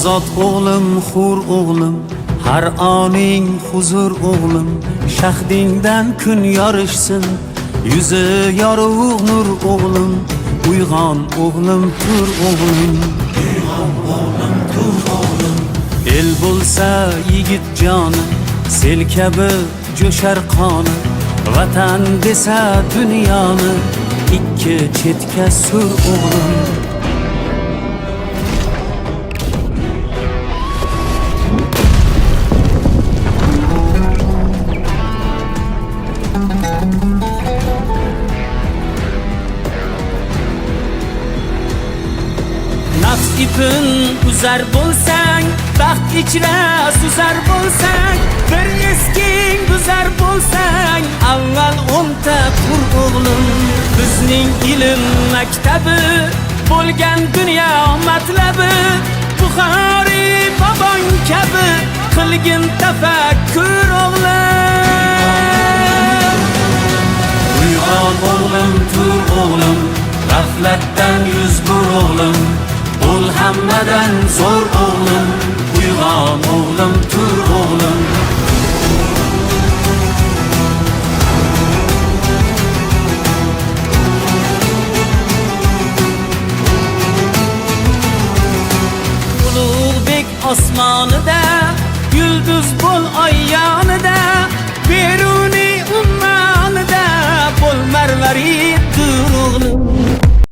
Ozod o'g'lim, hur o'g'lim, har oning huzur o'g'lim, shahdingdan kun yorishsin, yuzi yorug' nur o'g'lim, uyg'on o'g'lim, tur o'g'lim, uyg'on o'g'lim, tur o'g'lim. El bo'lsa yigit joni, sel kabi jo'shar qoni, vatan desa dunyoni ikki chetga sur o'g'lim. Nafs ipin uzar bo'lsang, baxt ichra suzar bo'lsang, bir esking buzar bo'lsang, avval o'nta qur o'g'lim. Bizning ilm maktabi bo'lgan dunyo matlabi, Buxoriy bobong kabi qilgin tafakkur o'g'lim. Uyg'on o'g'lim, tur o'g'lim, g'aflatdan yuz bur o'g'lim, bo'l hammadan zo'r o'g'lim, uyg'on o'g'lim, tur o'g'lim.